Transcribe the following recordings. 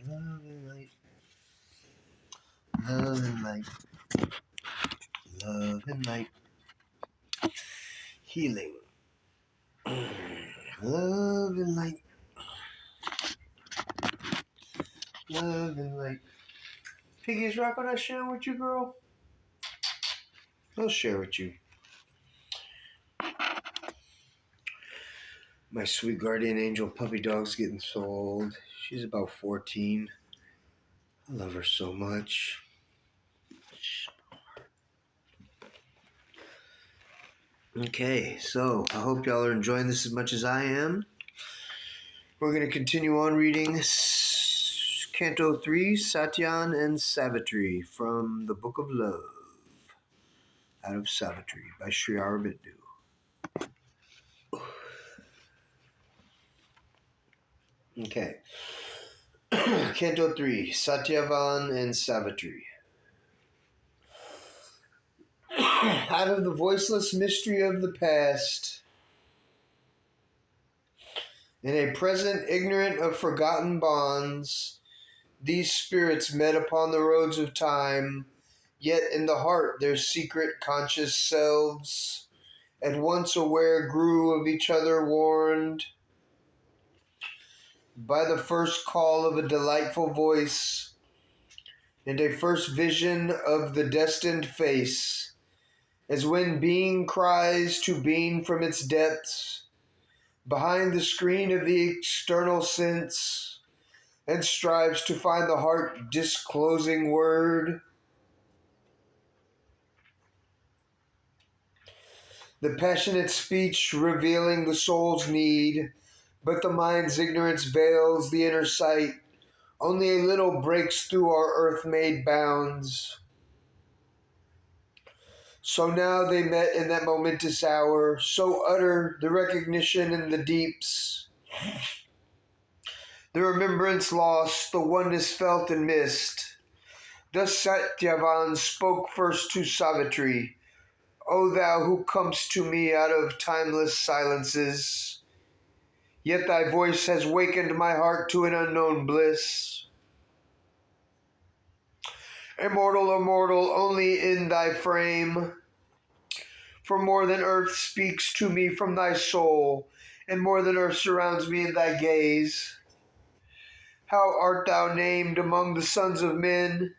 Love and light. Love and light. Love and light. Healing. Love and light. Love and light. Piggy's Rock, what I share with you, girl? I'll share with you. My sweet guardian angel puppy dog's getting so old. She's about 14. I love her so much. Okay, so I hope y'all are enjoying this as much as I am. We're going to continue on reading Canto 3, Satyavan and Savitri from the Book of Love out of Savitri by Sri AUROBINDO. Okay. Canto 3, Satyavan and Savitri. Out of the voiceless mystery of the past, in a present ignorant of forgotten bonds, these spirits met upon the roads of time, yet in the heart their secret conscious selves, at once aware grew of each other warned, by the first call of a delightful voice, and a first vision of the destined face, as when being cries to being from its depths, behind the screen of the external sense, and strives to find the heart disclosing word. The passionate speech revealing the soul's need, but the mind's ignorance veils the inner sight. Only a little breaks through our earth-made bounds. So now they met in that momentous hour, so utter the recognition in the deeps. The remembrance lost, the oneness felt and missed. Thus Satyavan spoke first to Savitri, O thou who comest to me out of timeless silences, yet thy voice has wakened my heart to an unknown bliss. Immortal, immortal, only in thy frame, for more than earth speaks to me from thy soul, and more than earth surrounds me in thy gaze. How art thou named among the sons of men?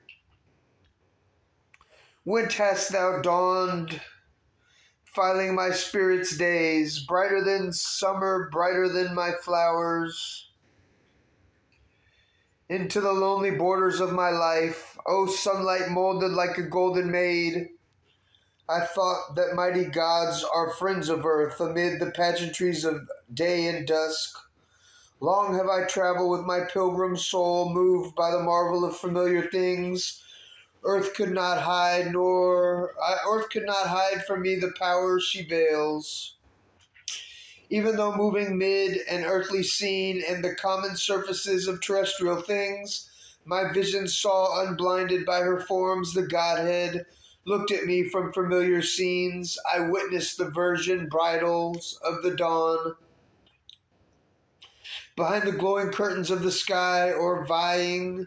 When hast thou dawned, filing my spirit's days, brighter than summer, brighter than my flowers, into the lonely borders of my life, O sunlight molded like a golden maid. I thought that mighty gods are friends of earth amid the pageantries of day and dusk. Long have I traveled with my pilgrim soul, moved by the marvel of familiar things. Earth could not hide from me the power she veils. Even though moving mid an earthly scene and the common surfaces of terrestrial things, my vision saw, unblinded by her forms, the Godhead looked at me from familiar scenes. I witnessed the virgin bridals of the dawn. Behind the glowing curtains of the sky, or vying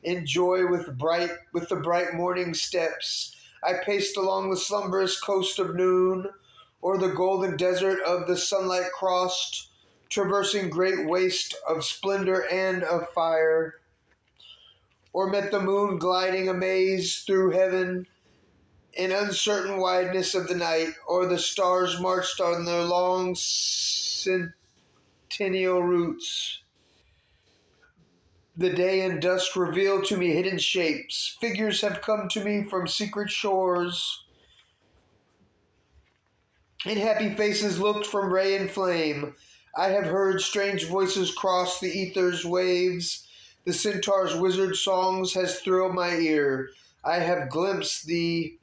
in joy with the bright morning steps, I paced along the slumberous coast of noon, or the golden desert of the sunlight crossed, traversing great waste of splendor and of fire, or met the moon gliding amaze through heaven in uncertain wideness of the night, or the stars marched on their long centennial routes. The day and dusk reveal to me hidden shapes. Figures have come to me from secret shores, and happy faces looked from ray and flame. I have heard strange voices cross the ether's waves. The centaur's wizard songs has thrilled my ear. I have glimpsed the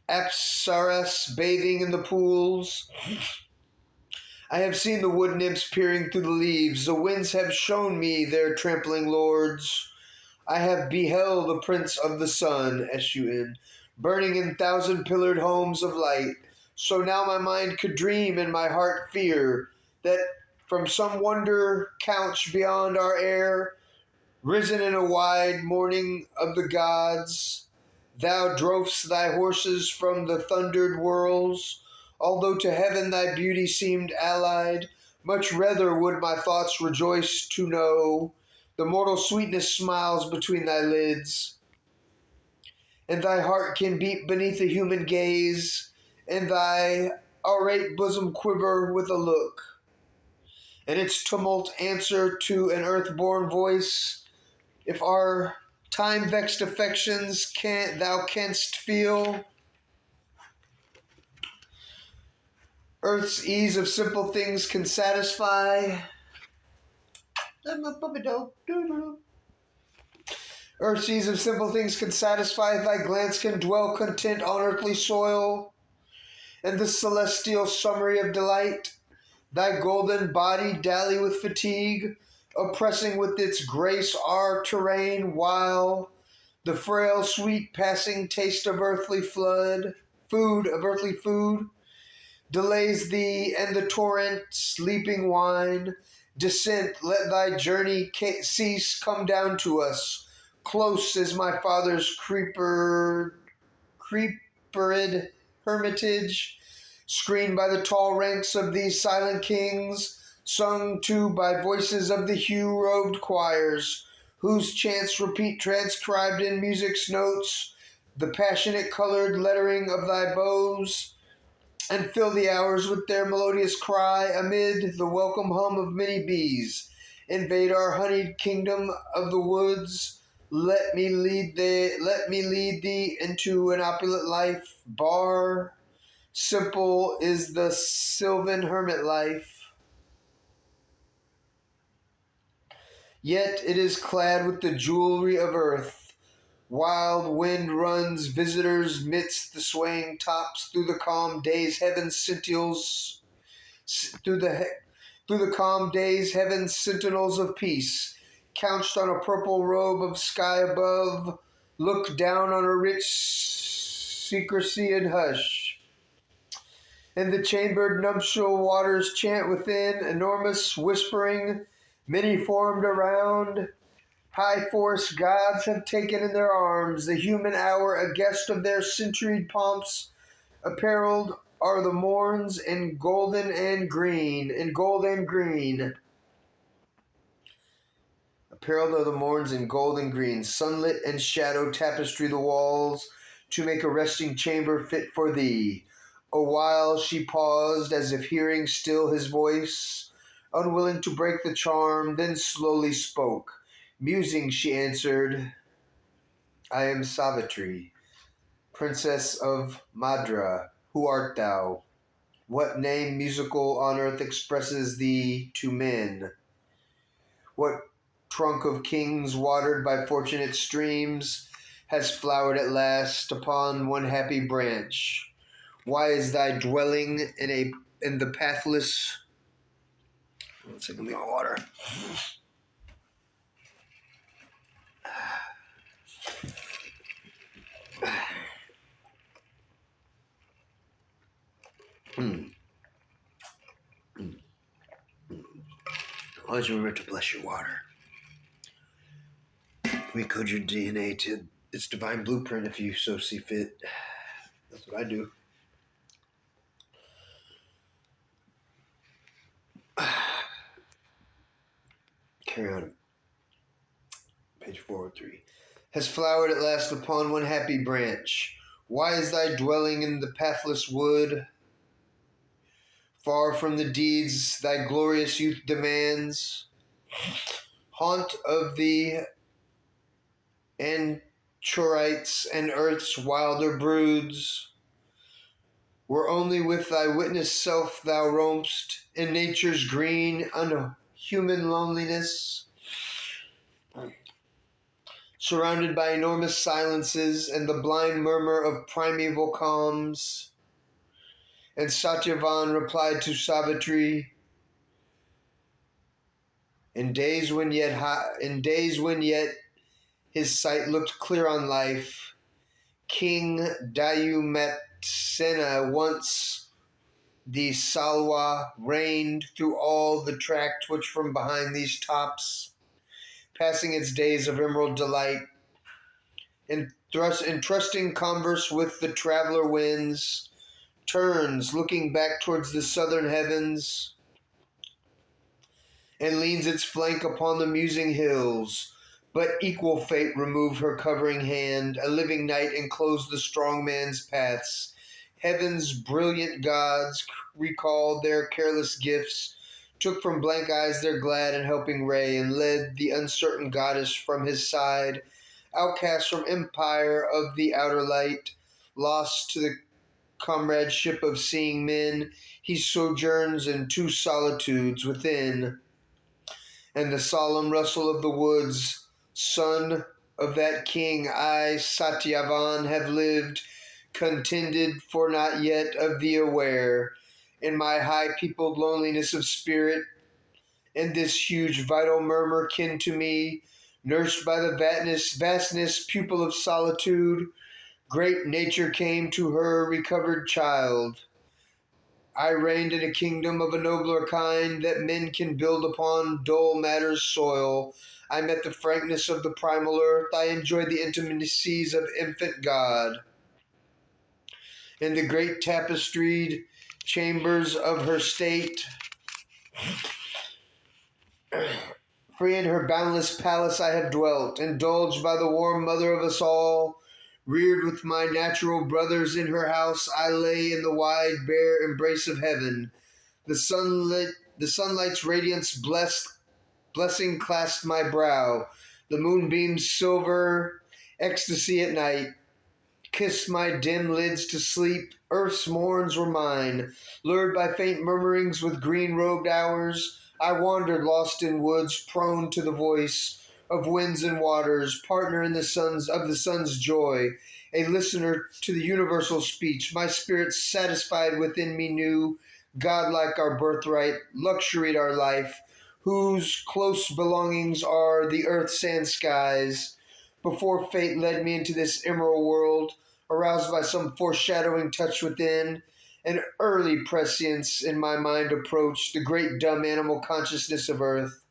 apsaras bathing in the pools. I have seen the wood nymphs peering through the leaves. The winds have shown me their trampling lords. I have beheld the prince of the sun, S-U-N, burning in thousand-pillared homes of light. So now my mind could dream and my heart fear that from some wonder couch beyond our air, Risen in a wide morning of the gods, thou drovest thy horses from the thundered whirls, although to heaven thy beauty seemed allied. Much rather would my thoughts rejoice to know the mortal sweetness smiles between thy lids, and thy heart can beat beneath a human gaze, and thy aurate bosom quiver with a look, and its tumult answer to an earth-born voice. If our time-vexed affections thou canst feel, earth's ease of simple things can satisfy. Earth's ease of simple things can satisfy. Thy glance can dwell content on earthly soil, and the celestial summary of delight. Thy golden body dally with fatigue, oppressing with its grace our terrain, while the frail, sweet, passing taste of earthly food, delays thee, and the torrent's leaping wine. Descent, let thy journey cease, come down to us. Close is my father's creepered hermitage, screened by the tall ranks of these silent kings, sung to by voices of the hue-robed choirs, whose chants repeat transcribed in music's notes the passionate colored lettering of thy bows, and fill the hours with their melodious cry amid the welcome hum of many bees. Invade our honeyed kingdom of the woods. Let me lead thee into an opulent life. Bar simple is the sylvan hermit life, yet it is clad with the jewelry of earth. Wild wind runs visitors midst the swaying tops. Through the calm days heaven sentinels of peace, couched on a purple robe of sky above, look down on a rich secrecy and hush. And the chambered nuptial waters chant within, enormous whispering, many formed around. High force gods have taken in their arms the human hour, a guest of their centuried pomps. Apparelled are the morns in gold and green. Apparelled are the morns in gold and green. Sunlit and shadow tapestry the walls, to make a resting chamber fit for thee. A while she paused, as if hearing still his voice, unwilling to break the charm, then slowly spoke. Musing, she answered, I am Savitri, princess of Madra. Who art thou? What name musical on earth expresses thee to men? What trunk of kings, watered by fortunate streams, has flowered at last upon one happy branch? Why is thy dwelling in the pathless? One second, me on water. Always remember to bless your water. Recode your DNA to its divine blueprint if you so see fit. That's what I do. Carry on. Page 403. Has flowered at last upon one happy branch. Why is thy dwelling in the pathless wood? Far from the deeds thy glorious youth demands. Haunt of the anchorites and earth's wilder broods, where only with thy witness self thou roam'st in nature's green, unhuman loneliness, surrounded by enormous silences and the blind murmur of primeval calms. And Satyavan replied to Savitri, in days when yet his sight looked clear on life, King Dayumatsena once the Salwa reigned through all the tract which from behind these tops passing its days of emerald delight, entrusting converse with the traveler winds, turns, looking back towards the southern heavens, and leans its flank upon the musing hills. But equal fate removed her covering hand, a living night enclosed the strong man's paths. Heaven's brilliant gods recalled their careless gifts, took from blank eyes their glad and helping ray, and led the uncertain goddess from his side, outcast from empire of the outer light, lost to the comradeship of seeing men, he sojourns in two solitudes within, and the solemn rustle of the woods. Son of that king, I, Satyavan, have lived, contended for not yet of thee aware, in my high-peopled loneliness of spirit, and this huge vital murmur kin to me, nursed by the vastness pupil of solitude, great nature came to her recovered child. I reigned in a kingdom of a nobler kind that men can build upon dull matter's soil. I met the frankness of the primal earth. I enjoyed the intimacies of infant God. In the great tapestried chambers of her state, free in her boundless palace I have dwelt, indulged by the warm mother of us all. Reared with my natural brothers in her house, I lay in the wide, bare embrace of heaven. The sunlight's radiance blessing clasped my brow. The moonbeam's silver ecstasy at night kissed my dim lids to sleep. Earth's morns were mine. Lured by faint murmurings with green-robed hours, I wandered lost in woods, prone to the voice of winds and waters, partner in the sun's joy, a listener to the universal speech. My spirit satisfied within me knew, godlike our birthright, luxuried our life, whose close belongings are the earth's and skies. Before fate led me into this emerald world, aroused by some foreshadowing touch within, an early prescience in my mind approached the great dumb animal consciousness of earth.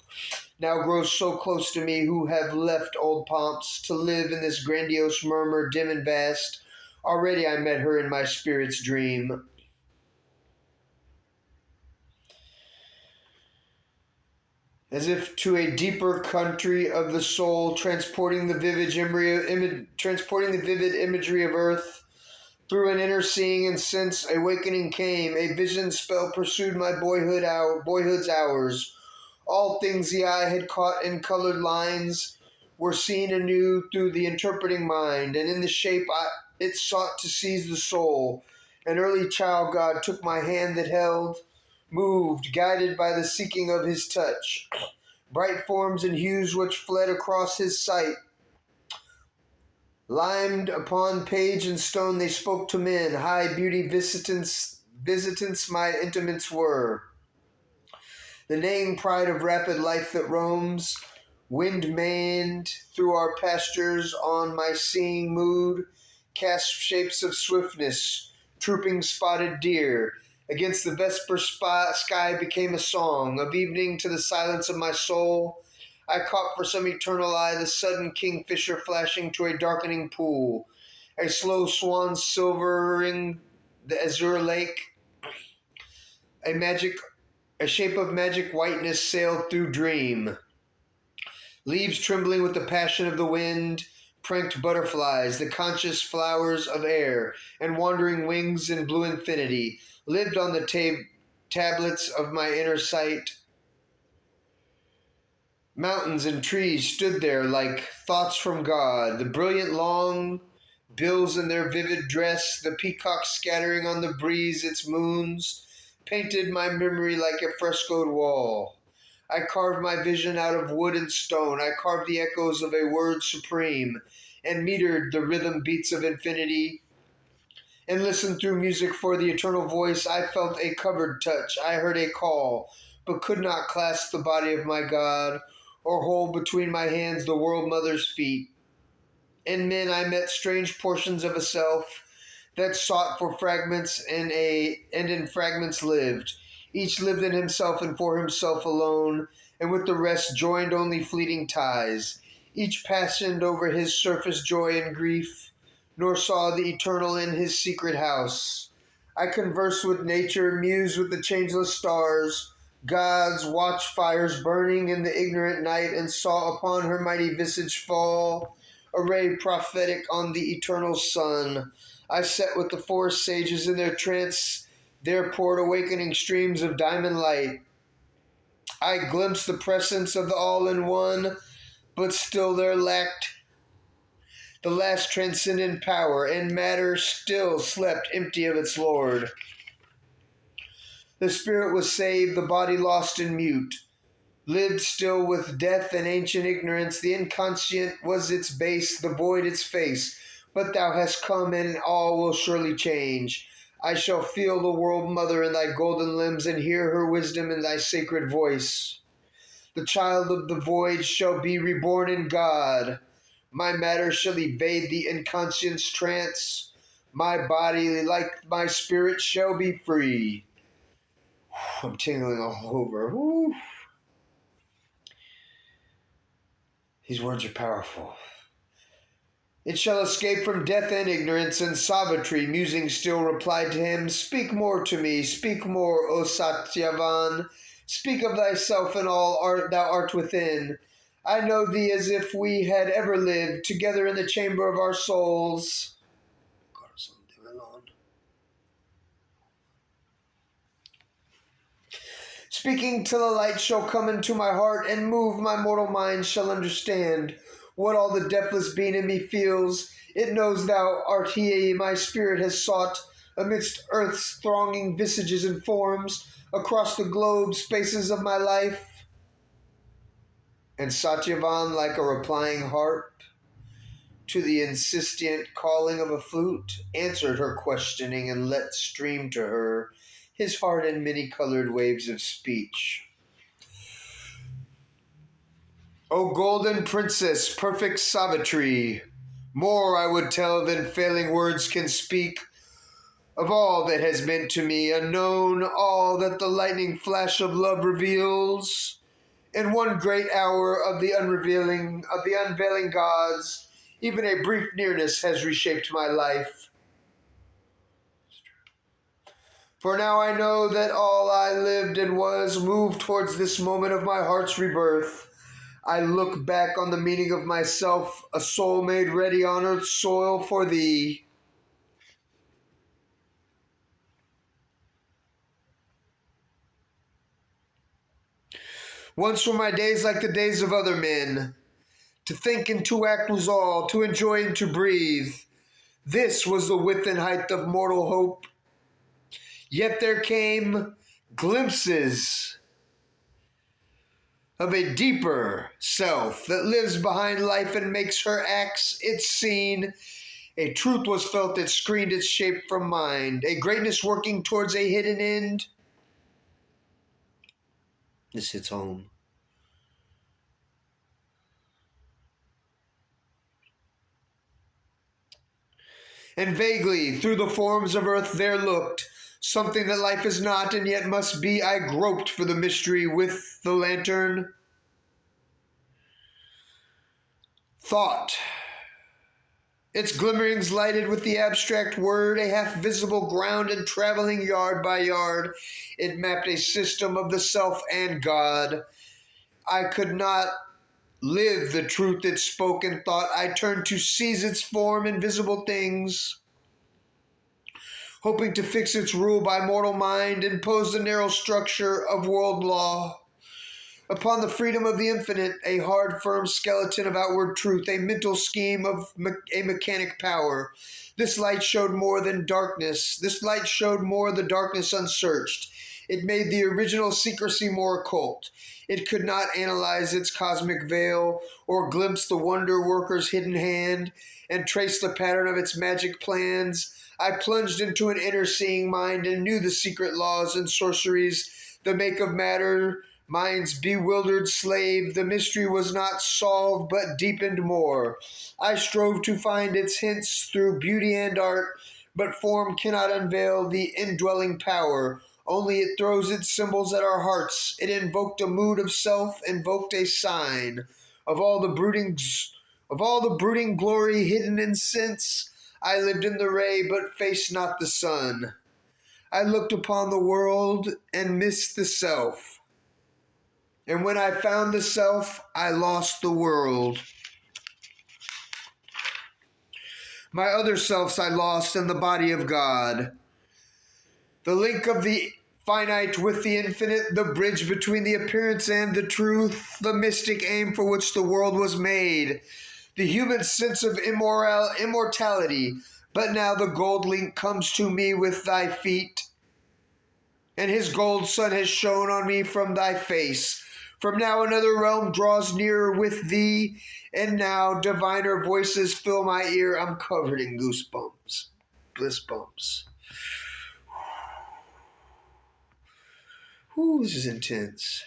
Now grows so close to me who have left old pomps to live in this grandiose murmur dim and vast. Already I met her in my spirit's dream. As if to a deeper country of the soul, transporting the vivid imagery of earth, through an inner seeing and sense, awakening came. A vision spell pursued my boyhood's hours. All things the eye had caught in colored lines were seen anew through the interpreting mind, and in the shape it sought to seize the soul. An early child God took my hand that held, moved, guided by the seeking of his touch. Bright forms and hues which fled across his sight, limed upon page and stone, they spoke to men. High beauty visitants my intimates were. The neighing pride of rapid life that roams, wind-maned through our pastures on my seeing mood, cast shapes of swiftness, trooping spotted deer. Against the vesper sky became a song of evening to the silence of my soul. I caught for some eternal eye the sudden kingfisher flashing to a darkening pool, a slow swan silvering the azure lake. A shape of magic whiteness sailed through dream. Leaves trembling with the passion of the wind, pranked butterflies, the conscious flowers of air, and wandering wings in blue infinity, lived on the tablets of my inner sight. Mountains and trees stood there like thoughts from God, the brilliant long bills in their vivid dress, the peacock scattering on the breeze its moons, painted my memory like a frescoed wall. I carved my vision out of wood and stone. I carved the echoes of a word supreme, and metered the rhythm beats of infinity, and listened through music for the eternal voice. I felt a covered touch. I heard a call, but could not clasp the body of my God, or hold between my hands the world mother's feet. In men I met strange portions of a self that sought for fragments and in fragments lived. Each lived in himself and for himself alone, and with the rest joined only fleeting ties. Each passioned over his surface joy and grief, nor saw the eternal in his secret house. I conversed with nature, mused with the changeless stars, God's watchfires burning in the ignorant night, and saw upon her mighty visage fall a ray prophetic on the eternal sun. I sat with the forest sages in their trance, there poured awakening streams of diamond light. I glimpsed the presence of the All-in-One, but still there lacked the last transcendent power, and matter still slept empty of its Lord. The spirit was saved, the body lost and mute, lived still with death and ancient ignorance. The inconscient was its base, the void its face. But thou hast come, and all will surely change. I shall feel the world mother in thy golden limbs, and hear her wisdom in thy sacred voice. The child of the void shall be reborn in God. My matter shall evade the inconscient's trance. My body, like my spirit, shall be free. I'm tingling all over. Woo. These words are powerful. It shall escape from death and ignorance, and Savitri, musing still, replied to him, Speak more to me, speak more, O Satyavan. Speak of thyself and all thou art within. I know thee as if we had ever lived together in the chamber of our souls. Speaking till a light shall come into my heart and move my mortal mind shall understand what all the deathless being in me feels. It knows thou art he my spirit has sought amidst earth's thronging visages and forms, across the globe spaces of my life. And Satyavan, like a replying harp to the insistent calling of a flute, answered her questioning and let stream to her his heart in many-colored waves of speech. O golden princess, perfect Savitri, more I would tell than failing words can speak, of all that has meant to me unknown, all that the lightning flash of love reveals. In one great hour of the unveiling gods, even a brief nearness has reshaped my life. For now I know that all I lived and was moved towards this moment of my heart's rebirth. I look back on the meaning of myself, a soul made ready on earth's soil for thee. Once were my days like the days of other men. To think and to act was all, to enjoy and to breathe. This was the width and height of mortal hope. Yet there came glimpses of a deeper self that lives behind life and makes her acts its scene. A truth was felt that screened its shape from mind, a greatness working towards a hidden end. This hits home. And vaguely through the forms of earth there looked something that life is not and yet must be. I groped for the mystery with the lantern. Thought. Its glimmerings lighted with the abstract word, a half-visible ground, and traveling yard by yard, it mapped a system of the self and God. I could not live the truth it spoke and thought. I turned to seize its form in visible things, hoping to fix its rule by mortal mind, impose the narrow structure of world law. Upon the freedom of the infinite, a hard, firm skeleton of outward truth, a mental scheme of a mechanic power. This light showed more than darkness. This light showed more the darkness unsearched. It made the original secrecy more occult. It could not analyze its cosmic veil, or glimpse the wonder worker's hidden hand, and trace the pattern of its magic plans. I plunged into an inner seeing mind and knew the secret laws and sorceries, the make of matter, mind's bewildered slave. The mystery was not solved, but deepened more. I strove to find its hints through beauty and art, but form cannot unveil the indwelling power. Only it throws its symbols at our hearts. It invoked a mood of self, invoked a sign of all the brooding glory hidden in sense. I lived in the ray, but faced not the sun. I looked upon the world and missed the self. And when I found the self, I lost the world. My other selves I lost in the body of God. The link of the finite with the infinite, the bridge between the appearance and the truth, the mystic aim for which the world was made, the human sense of immortality. But now the gold link comes to me with thy feet, and his gold sun has shone on me from thy face. From now another realm draws nearer with thee, and now diviner voices fill my ear. I'm covered in goosebumps, bliss bumps. Ooh, this is intense.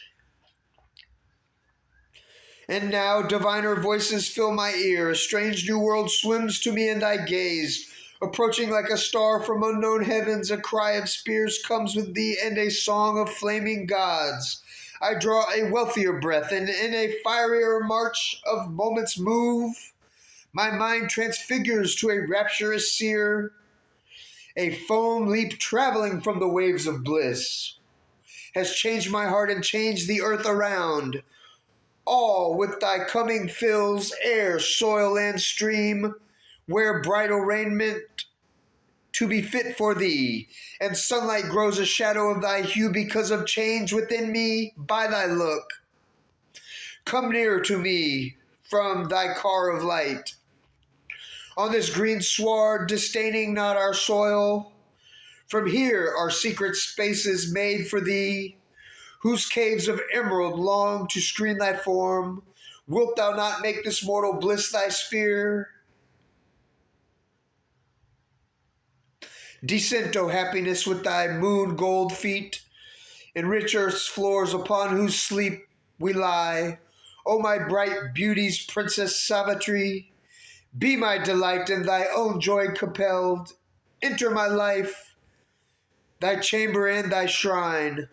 And now diviner voices fill my ear. A strange new world swims to me in thy gaze. Approaching like a star from unknown heavens, a cry of spears comes with thee, and a song of flaming gods. I draw a wealthier breath, and in a fierier march of moments move. My mind transfigures to a rapturous seer, a foam leap traveling from the waves of bliss. Has changed my heart and changed the earth around. All with thy coming fills air, soil, and stream. Wear bridal raiment to be fit for thee, and sunlight grows a shadow of thy hue because of change within me by thy look. Come nearer to me from thy car of light. On this green sward, disdaining not our soil, from here are secret spaces made for thee, whose caves of emerald long to screen thy form. Wilt thou not make this mortal bliss thy sphere? Descent, O happiness, with thy moon gold feet, enrich earth's floors upon whose sleep we lie. O my bright beauty's princess Savitri, be my delight and thy own joy compelled. Enter my life, thy chamber and thy shrine.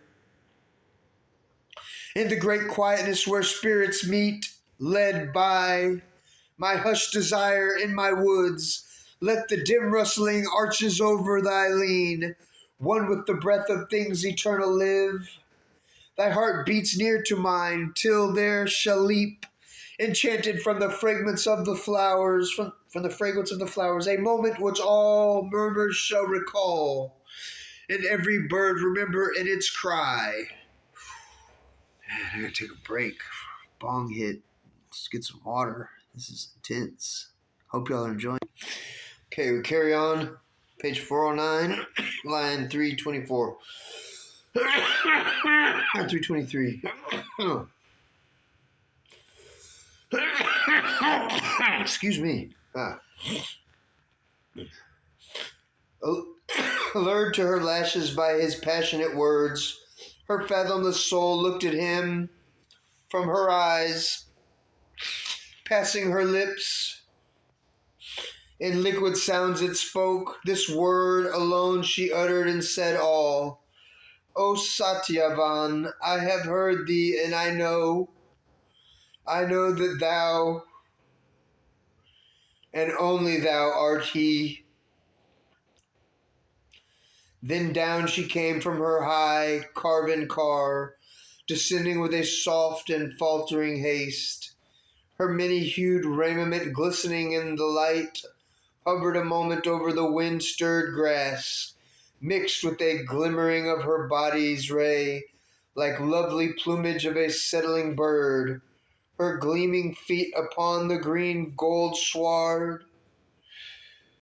In the great quietness where spirits meet, led by my hushed desire in my woods, let the dim rustling arches over thy lean, one with the breath of things eternal live. Thy heart beats near to mine, till there shall leap, enchanted from the fragrance of the flowers, from the fragrance of the flowers, a moment which all murmurs shall recall, and every bird remember in its cry. Man, I gotta take a break. Bong hit. Let's get some water. This is intense. Hope y'all are enjoying. Okay, we carry on. Page 409, line 324. 323. Excuse me. Allured to her lashes by his passionate words, her fathomless soul looked at him from her eyes, passing her lips. In liquid sounds it spoke. This word alone she uttered and said all. O Satyavan, I have heard thee, and I know that thou, and only thou, art he. Then down she came from her high carven car, descending with a soft and faltering haste. Her many-hued raiment glistening in the light hovered a moment over the wind-stirred grass, mixed with a glimmering of her body's ray, like lovely plumage of a settling bird. Her gleaming feet upon the green gold sward